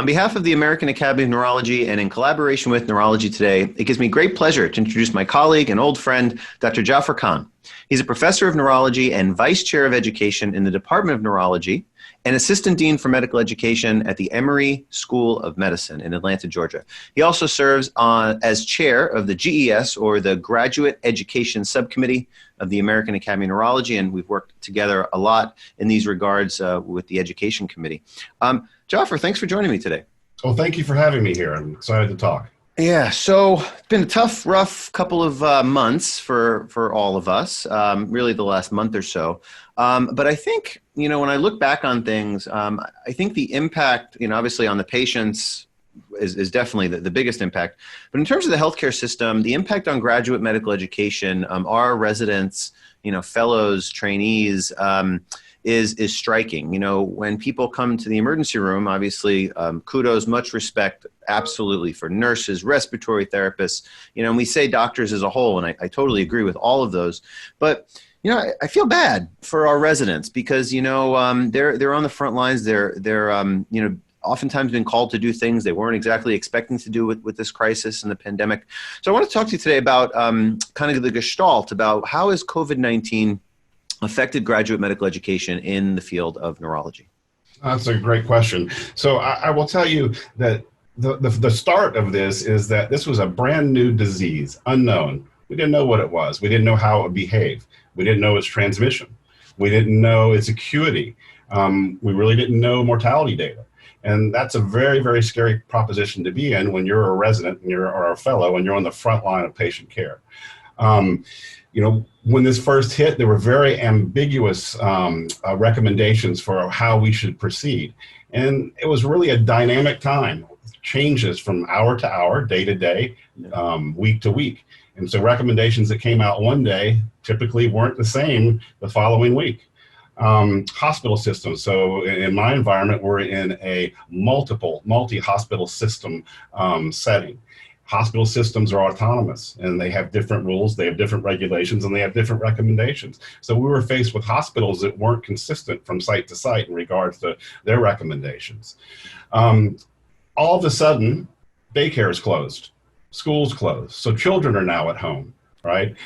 On behalf of the American Academy of Neurology and in collaboration with Neurology Today, it gives me great pleasure to introduce my colleague and old friend, Dr. Jaffar Khan. He's a professor of neurology and vice chair of education in the Department of Neurology and assistant dean for medical education at the Emory School of Medicine in Atlanta, Georgia. He also serves as chair of the GES, or the Graduate Education Subcommittee of the American Academy of Neurology, and we've worked together a lot in these regards with the Education Committee. Jaffar, thanks for joining me today. Well, thank you for having me here. I'm excited to talk. Yeah, so it's been a tough, rough couple of months for all of us, really the last month or so. But I think, when I look back on things, I think the impact, obviously on the patients is definitely the biggest impact. But in terms of the healthcare system, the impact on graduate medical education, our residents, fellows, trainees, is striking. When people come to the emergency room, obviously, kudos, much respect, absolutely, for nurses, respiratory therapists, and we say doctors as a whole, and I totally agree with all of those. But, I feel bad for our residents because, they're on the front lines. They're oftentimes been called to do things they weren't exactly expecting to do with this crisis and the pandemic. So I want to talk to you today about kind of the gestalt about how has COVID-19 affected graduate medical education in the field of neurology? That's a great question. So I will tell you that the start of this is that this was a brand new disease, unknown. We didn't know what it was. We didn't know how it would behave. We didn't know its transmission. We didn't know its acuity. We really didn't know mortality data. And that's a very, very scary proposition to be in when you're a resident and or a fellow and you're on the front line of patient care. When this first hit, there were very ambiguous recommendations for how we should proceed. And it was really a dynamic time, changes from hour to hour, day to day, week to week. And so recommendations that came out one day typically weren't the same the following week. Hospital systems. So in my environment, we're in a multi-hospital system setting. Hospital systems are autonomous and they have different rules, they have different regulations, and they have different recommendations. So we were faced with hospitals that weren't consistent from site to site in regards to their recommendations. All of a sudden, daycare is closed, schools closed, so children are now at home, right?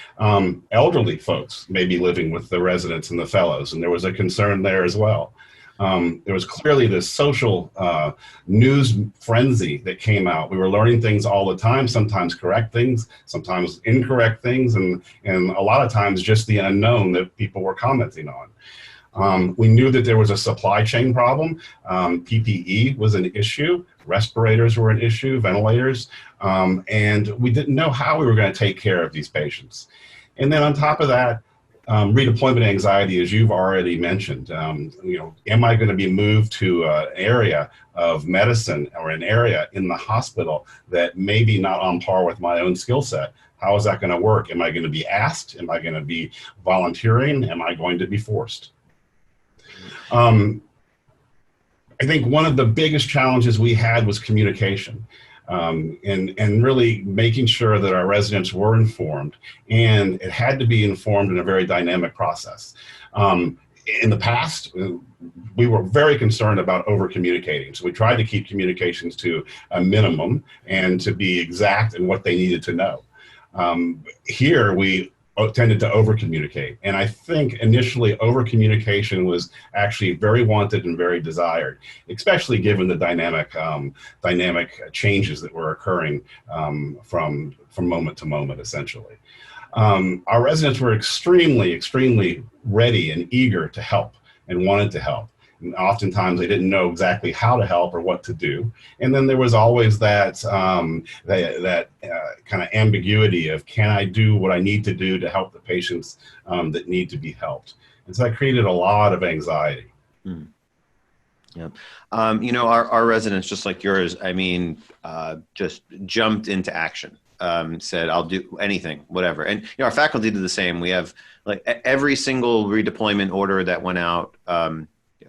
Elderly folks may be living with the residents and the fellows, and there was a concern there as well. There was clearly this social news frenzy that came out. We were learning things all the time, sometimes correct things, sometimes incorrect things, and a lot of times just the unknown that people were commenting on. We knew that there was a supply chain problem. PPE was an issue. Respirators were an issue, ventilators, and we didn't know how we were going to take care of these patients. And then on top of that, redeployment anxiety, as you've already mentioned. Am I going to be moved to an area of medicine or an area in the hospital that may be not on par with my own skill set? How is that going to work? Am I going to be asked? Am I going to be volunteering? Am I going to be forced? I think one of the biggest challenges we had was communication. And really making sure that our residents were informed, and it had to be informed in a very dynamic process. In the past, we were very concerned about over-communicating, so we tried to keep communications to a minimum and to be exact in what they needed to know. Here, we tended to over-communicate, and I think initially over-communication was actually very wanted and very desired, especially given the dynamic changes that were occurring from moment to moment, essentially. Our residents were extremely ready and eager to help and wanted to help. And oftentimes they didn't know exactly how to help or what to do. And then there was always that kind of ambiguity of, can I do what I need to do to help the patients that need to be helped? And so that created a lot of anxiety. Mm. Yeah. Our residents, just like yours, just jumped into action. Said, I'll do anything, whatever. And our faculty did the same. We have every single redeployment order that went out.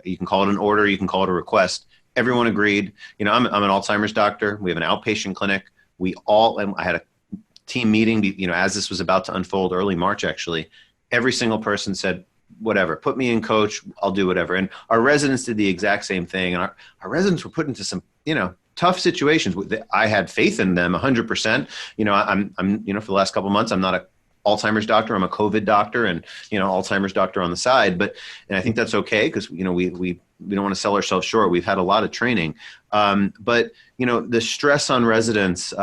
You can call it an order, you can call it a request. Everyone agreed. I'm an Alzheimer's doctor. We have an outpatient clinic. I had a team meeting, as this was about to unfold early March, actually. Every single person said, whatever, put me in coach, I'll do whatever. And our residents did the exact same thing. And our residents were put into some tough situations. I had faith in them 100%. I'm for the last couple of months, I'm not a Alzheimer's doctor. I'm a COVID doctor and, Alzheimer's doctor on the side, and I think that's okay because, we don't want to sell ourselves short. We've had a lot of training. But the stress on residents,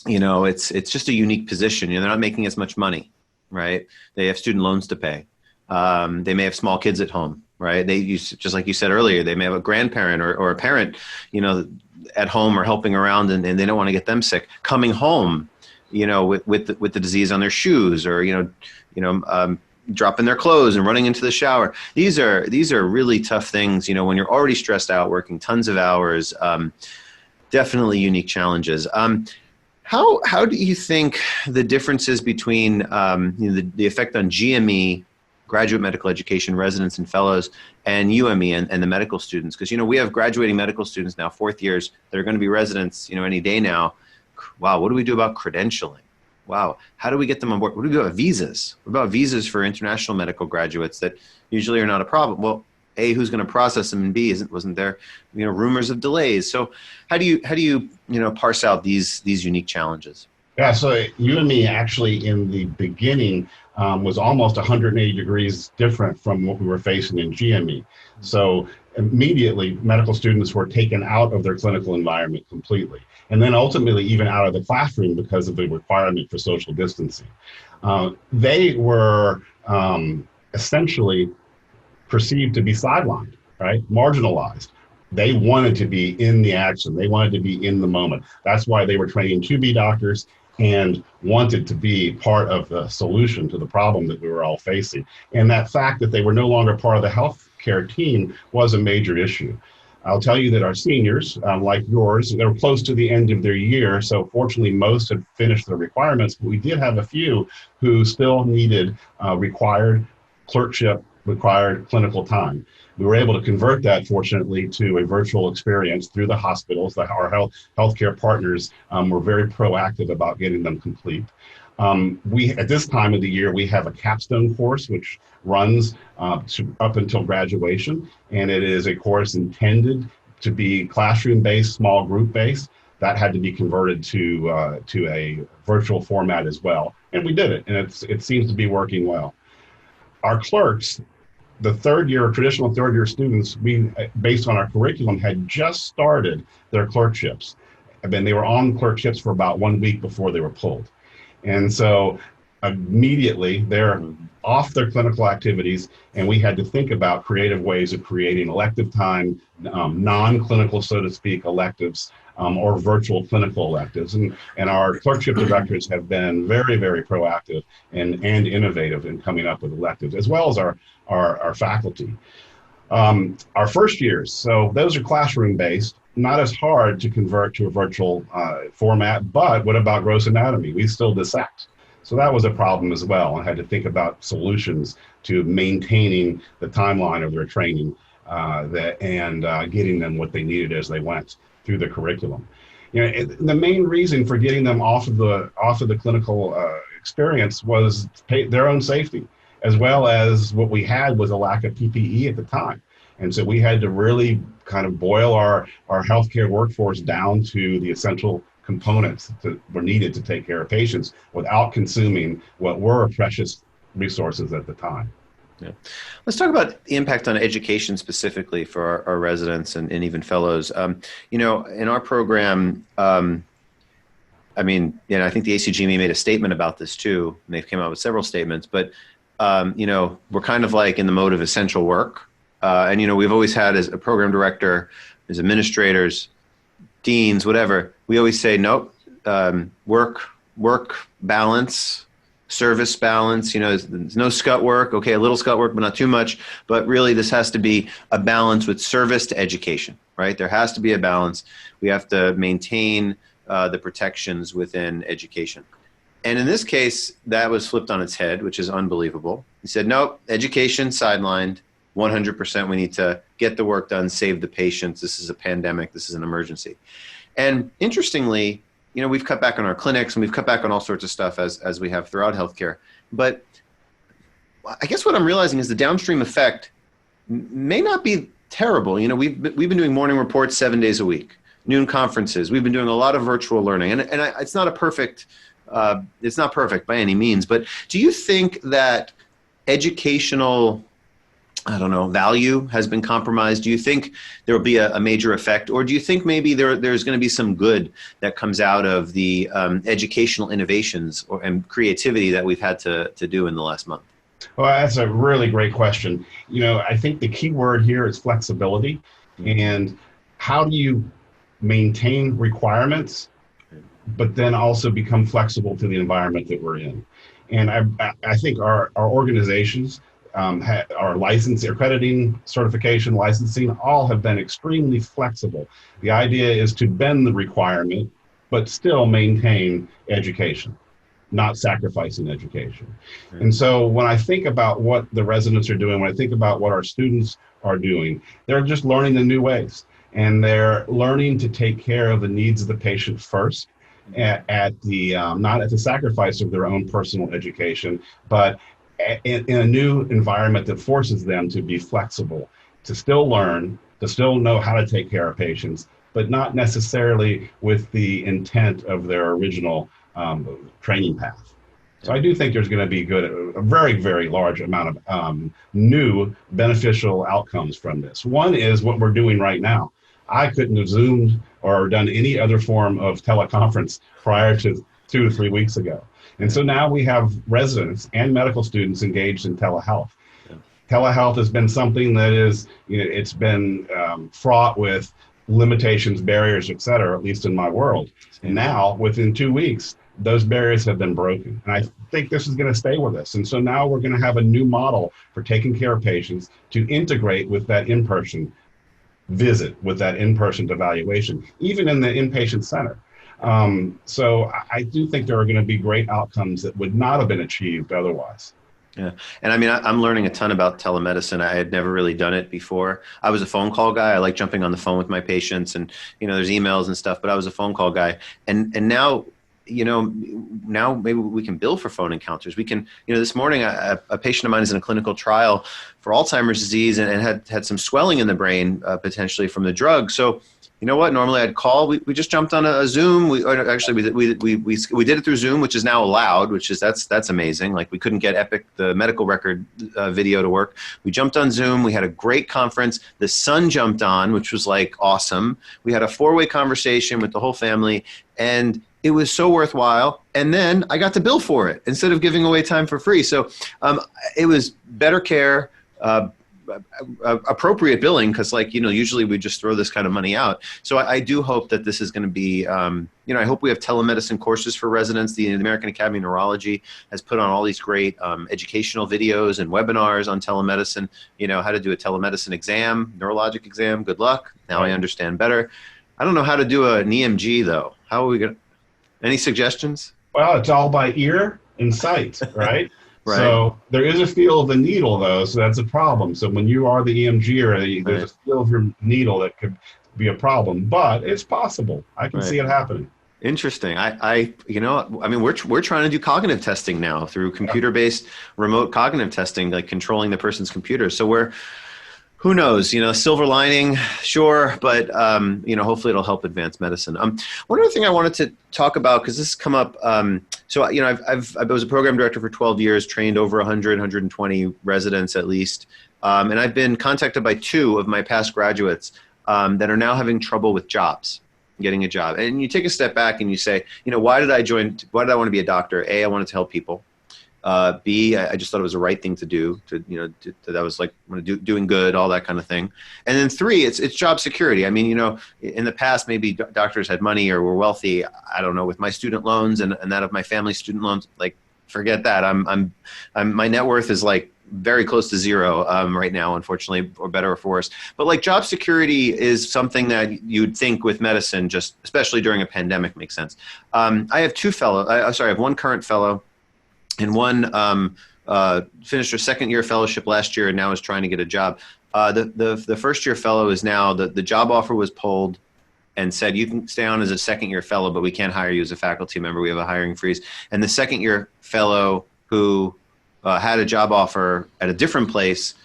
it's just a unique position. They're not making as much money, right? They have student loans to pay. They may have small kids at home, right? Just like you said earlier, they may have a grandparent or a parent, at home or helping around, and they don't want to get them sick. Coming home, with the disease on their shoes, or dropping their clothes and running into the shower. These are really tough things. When you're already stressed out, working tons of hours, definitely unique challenges. How do you think the differences between the effect on GME, graduate medical education residents and fellows, and UME and the medical students? Because we have graduating medical students now, 4th years, that are going to be residents any day now. Wow, what do we do about credentialing? Wow, how do we get them on board? What do we do about visas? What about visas for international medical graduates that usually are not a problem? Well, A, who's going to process them, and B, wasn't there rumors of delays? So how do you parse out these unique challenges? Yeah, so UME actually in the beginning was almost 180 degrees different from what we were facing in GME. So immediately medical students were taken out of their clinical environment completely. And then ultimately even out of the classroom because of the requirement for social distancing. They were essentially perceived to be sidelined, right? Marginalized. They wanted to be in the action. They wanted to be in the moment. That's why they were training to be doctors and wanted to be part of the solution to the problem that we were all facing. And that fact that they were no longer part of the healthcare team was a major issue. I'll tell you that our seniors, like yours, they were close to the end of their year. So fortunately, most had finished their requirements, but we did have a few who still needed required clerkship, required clinical time. We were able to convert that, fortunately, to a virtual experience through the hospitals. Our healthcare partners were very proactive about getting them complete. At this time of the year, we have a capstone course, which runs up until graduation. And it is a course intended to be classroom-based, small group-based. That had to be converted to a virtual format as well. And we did it, and it seems to be working well. Our clerks, the traditional third year students, based on our curriculum, had just started their clerkships. They were on clerkships for about 1 week before they were pulled. And so immediately they're off their clinical activities, and we had to think about creative ways of creating elective time, non-clinical, so to speak, electives, or virtual clinical electives. And our clerkship directors have been very, very proactive and innovative in coming up with electives, as well as our faculty. Our first years, so those are classroom-based, not as hard to convert to a virtual format, but what about gross anatomy? We still dissect. So that was a problem as well. I had to think about solutions to maintaining the timeline of their training and getting them what they needed as they went through the curriculum. The main reason for getting them off of the clinical experience was their own safety, as well as what we had was a lack of PPE at the time. And so we had to really kind of boil our healthcare workforce down to the essential components that were needed to take care of patients without consuming what were precious resources at the time. Yeah. Let's talk about the impact on education specifically for our residents and even fellows. In our program, I think the ACGME made a statement about this too, and they've come out with several statements, but, we're kind of like in the mode of essential work. We've always had as a program director, as administrators, deans, whatever, we always say, nope, work balance, service balance, there's no scut work. Okay, a little scut work, but not too much. But really, this has to be a balance with service to education, right? There has to be a balance. We have to maintain the protections within education. And in this case, that was flipped on its head, which is unbelievable. He said, nope, education sidelined. 100%, we need to get the work done, save the patients. This is a pandemic. This is an emergency. And interestingly, we've cut back on our clinics and we've cut back on all sorts of stuff as we have throughout healthcare. But I guess what I'm realizing is the downstream effect may not be terrible. You know, we've been doing morning reports 7 days a week, noon conferences. We've been doing a lot of virtual learning, and it's not it's not perfect by any means. But do you think that educational, I don't know, value has been compromised? Do you think there will be a major effect, or do you think maybe there's going to be some good that comes out of the educational innovations and creativity that we've had to do in the last month? Well, that's a really great question. You know, I think the key word here is flexibility. And how do you maintain requirements, but then also become flexible to the environment that we're in? And I think our organizations, our licensing, accrediting, certification, licensing, all have been extremely flexible. The idea is to bend the requirement, but still maintain education, not sacrificing education. And so when I think about what the residents are doing, when I think about what our students are doing, they're just learning the new ways, and they're learning to take care of the needs of the patient first, at the not at the sacrifice of their own personal education, but in a new environment that forces them to be flexible, to still learn, to still know how to take care of patients, but not necessarily with the intent of their original training path. So I do think there's going to be a very, very large amount of new beneficial outcomes from this. One is what we're doing right now. I couldn't have Zoomed or done any other form of teleconference prior to 2 to 3 weeks ago. And so now we have residents and medical students engaged in telehealth. Yeah. Telehealth has been something that is, you know, it's been fraught with limitations, barriers, et cetera, at least in my world. And now, within 2 weeks, those barriers have been broken. And I think this is going to stay with us. And so now we're going to have a new model for taking care of patients to integrate with that in-person visit, with that in-person evaluation, even in the inpatient center. So I do think there are going to be great outcomes that would not have been achieved otherwise. Yeah. And I mean, I'm learning a ton about telemedicine. I had never really done it before. I was a phone call guy. I like jumping on the phone with my patients, and, you know, there's emails and stuff, but I was a phone call guy. And now, you know, now maybe we can bill for phone encounters. We can, you know, this morning, a patient of mine is in a clinical trial for Alzheimer's disease and had some swelling in the brain, potentially from the drug. So, you know what? Normally I'd call. We just jumped on a Zoom. We did it through Zoom, which is now allowed. That's amazing. Like, we couldn't get Epic, the medical record video, to work. We jumped on Zoom. We had a great conference. The son jumped on, which was like awesome. We had a 4-way conversation with the whole family, and it was so worthwhile. And then I got to bill for it instead of giving away time for free. So it was better care. Appropriate billing, because, like, you know, usually we just throw this kind of money out. So I do hope that this is going to be, you know, I hope we have telemedicine courses for residents. The American Academy of Neurology has put on all these great educational videos and webinars on telemedicine, you know, how to do a telemedicine exam, neurologic exam. Good luck. Now I understand better. I don't know how to do an EMG, though. How are we going to, any suggestions? Well, it's all by ear and sight, right? Right. So there is a feel of the needle, though, so that's a problem. So when you are the EMGer, there's a feel of your needle that could be a problem, but it's possible. I can see it happening. Interesting. You know, I mean, we're trying to do cognitive testing now through computer-based remote cognitive testing, like controlling the person's computer. So who knows, you know, silver lining, sure, but, you know, hopefully it'll help advance medicine. One other thing I wanted to talk about, because this has come up, so, you know, I was a program director for 12 years, trained over 100, 120 residents at least, and I've been contacted by 2 of my past graduates that are now having trouble with jobs, getting a job. And you take a step back and you say, you know, why did I want to be a doctor? A, I wanted to help people. B, I just thought it was the right thing to do. That was like doing good, all that kind of thing. And then 3, it's job security. I mean, you know, in the past, maybe doctors had money or were wealthy. I don't know. With my student loans and that of my family's student loans, like, forget that. My net worth is like very close to zero right now, unfortunately, or better or for worse. But like, job security is something that you'd think with medicine, just especially during a pandemic, makes sense. I have I have one current fellow. And one finished her second-year fellowship last year and now is trying to get a job. The first-year fellow is now, the job offer was pulled and said, you can stay on as a second-year fellow, but we can't hire you as a faculty member. We have a hiring freeze. And the second-year fellow who had a job offer at a different place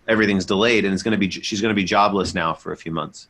everything's delayed, and she's going to be jobless now for a few months.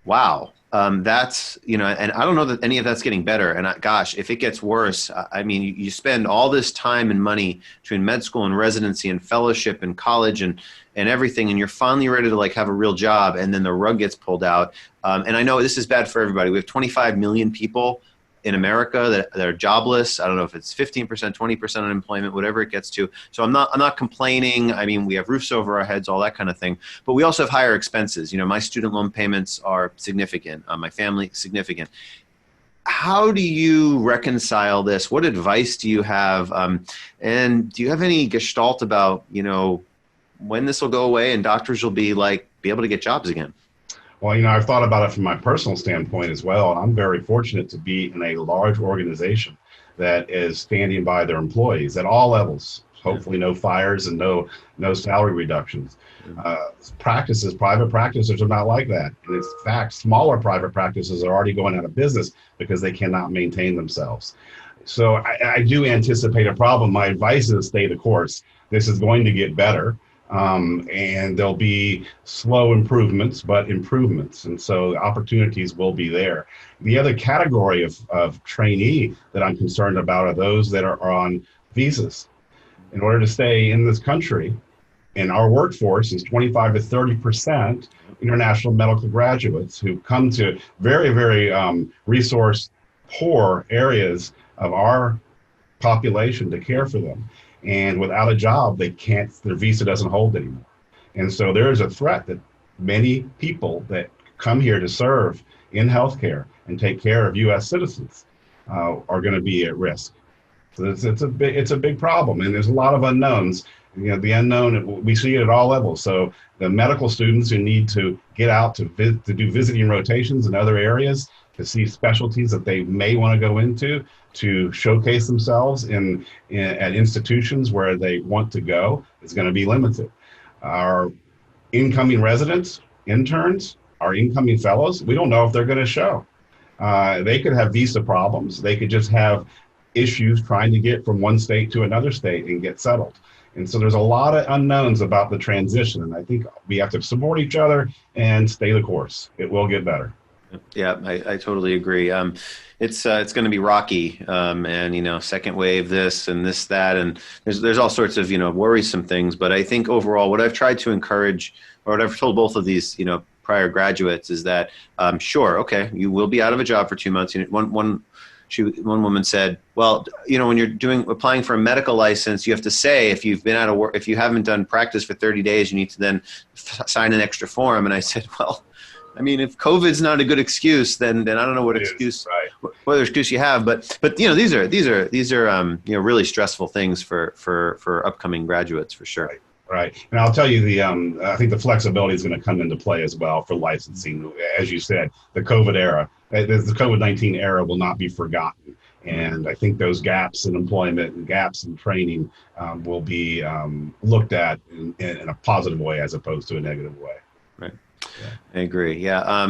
Wow. That's, and I don't know that any of that's getting better. And gosh, if it gets worse, I mean, you spend all this time and money between med school and residency and fellowship and college and everything, and you're finally ready to like have a real job, and then the rug gets pulled out. And I know this is bad for everybody. We have 25 million people in America that are jobless. I don't know if it's 15%, 20% unemployment, whatever it gets to. So I'm not complaining. I mean, we have roofs over our heads, all that kind of thing, but we also have higher expenses. My student loan payments are significant. My family, significant. How do you reconcile this? What advice do you have? And do you have any gestalt about, when this will go away and doctors will be able to get jobs again? Well, I've thought about it from my personal standpoint as well. I'm very fortunate to be in a large organization that is standing by their employees at all levels. Hopefully no fires and no salary reductions. Private practices are not like that. And in fact, smaller private practices are already going out of business because they cannot maintain themselves. So I do anticipate a problem. My advice is stay the course. This is going to get better. And there'll be slow improvements, but improvements. And so opportunities will be there. The other category of trainee that I'm concerned about are those that are on visas. In order to stay in this country, and our workforce is 25 to 30% international medical graduates who come to very, very resource poor areas of our population to care for them. And without a job, their visa doesn't hold anymore. And so there is a threat that many people that come here to serve in healthcare and take care of U.S. citizens are going to be at risk. So it's a big problem, and there's a lot of unknowns. The unknown, we see it at all levels. So the medical students who need to get out to do visiting rotations in other areas, to see specialties that they may want to go into, to showcase themselves at institutions where they want to go, is going to be limited. Our incoming residents, interns, our incoming fellows, we don't know if they're going to show. They could have visa problems. They could just have issues trying to get from one state to another state and get settled. And so there's a lot of unknowns about the transition. And I think we have to support each other and stay the course. It will get better. Yeah, I totally agree. It's going to be rocky, and second wave, this and this, that, and there's all sorts of worrisome things. But I think overall, what I've tried to encourage, or what I've told both of these prior graduates, is that sure, okay, you will be out of a job for 2 months. One woman said, well, when you're applying for a medical license, you have to say if you've been out of work, if you haven't done practice for 30 days, you need to then sign an extra form. And I said, well, I mean, if COVID's not a good excuse, then I don't know what excuse, right, what other excuse you have. But these are really stressful things for upcoming graduates for sure. Right. And I'll tell you, I think the flexibility is going to come into play as well for licensing. As you said, the COVID era, the COVID-19 era will not be forgotten. And I think those gaps in employment and gaps in training will be looked at in a positive way as opposed to a negative way. Right. Yeah. I agree. Yeah.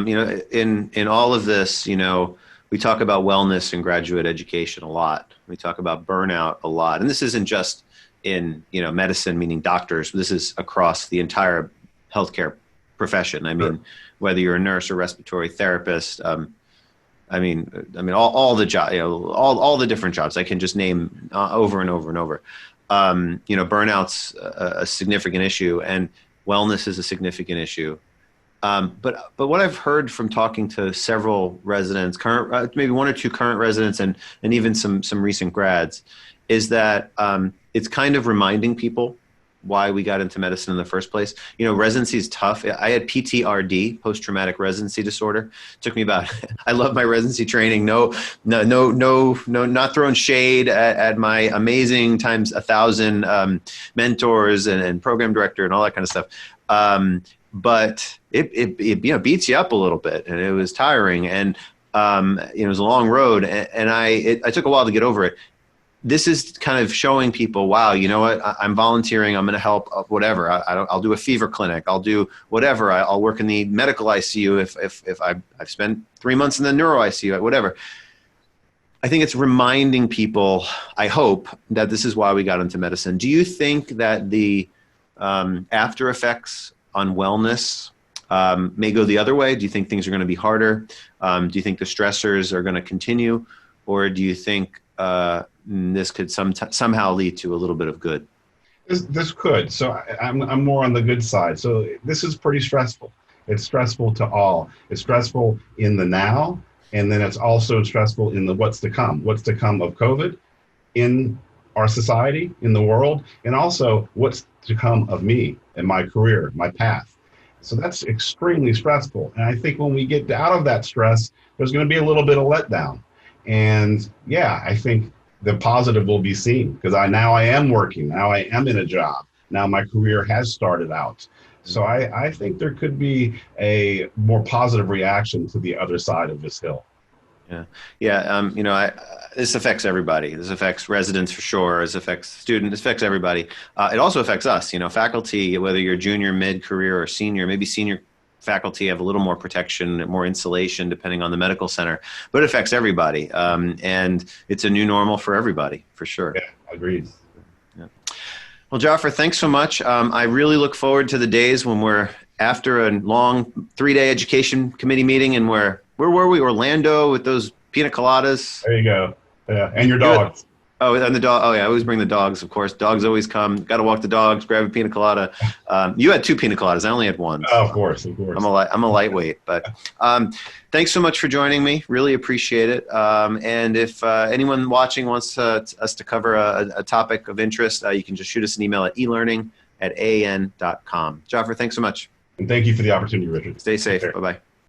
In all of this, we talk about wellness and graduate education a lot. We talk about burnout a lot. And this isn't just in, medicine, meaning doctors. This is across the entire healthcare profession. I mean, whether you're a nurse or respiratory therapist, all the jobs, all the different jobs I can just name over and over and over. Burnout's a significant issue, and wellness is a significant issue. But what I've heard from talking to several residents, maybe one or two current residents, and even some recent grads, is that it's kind of reminding people why we got into medicine in the first place. Residency is tough. I had PTRD, post-traumatic residency disorder. It took me I love my residency training. No, not throwing shade at my amazing times 1,000 mentors and program director and all that kind of stuff. But it beats you up a little bit, and it was tiring, and it was a long road, and I took a while to get over it. This is kind of showing people, wow, you know what? I'm volunteering. I'm going to help whatever. I'll do a fever clinic. I'll do whatever. I'll work in the medical ICU if I've spent 3 months in the neuro ICU, whatever. I think it's reminding people, I hope, that this is why we got into medicine. Do you think that the after effects on wellness may go the other way? Do you think things are going to be harder? Do you think the stressors are going to continue? Or do you think this could somehow lead to a little bit of good? This could. So I'm more on the good side. So this is pretty stressful. It's stressful to all. It's stressful in the now, and then it's also stressful in the what's to come. What's to come of COVID in our society, in the world, and also what's to come of me and my career, my path. So that's extremely stressful. And I think when we get out of that stress, there's going to be a little bit of letdown. And yeah, I think the positive will be seen because now I am working. Now I am in a job. Now my career has started out. So I think there could be a more positive reaction to the other side of this hill. Yeah. This affects everybody. This affects residents for sure. This affects students. This affects everybody. It also affects us, faculty, whether you're junior, mid-career, or senior. Maybe senior faculty have a little more protection, more insulation, depending on the medical center. But it affects everybody. And it's a new normal for everybody, for sure. Yeah, agreed. Yeah. Well, Jaffar, thanks so much. I really look forward to the days when we're after a long 3-day education committee meeting and where were we? Orlando with those pina coladas. There you go. Yeah, and your dogs. Oh, and the dog. Oh, yeah. I always bring the dogs, of course. Dogs always come. Got to walk the dogs, grab a pina colada. You had 2 pina coladas. I only had 1. Oh, of course. I'm a lightweight. But thanks so much for joining me. Really appreciate it. And if anyone watching wants us to cover a topic of interest, you can just shoot us an email at elearning@aan.com. Jaffar, thanks so much. And thank you for the opportunity, Richard. Stay safe. Bye-bye.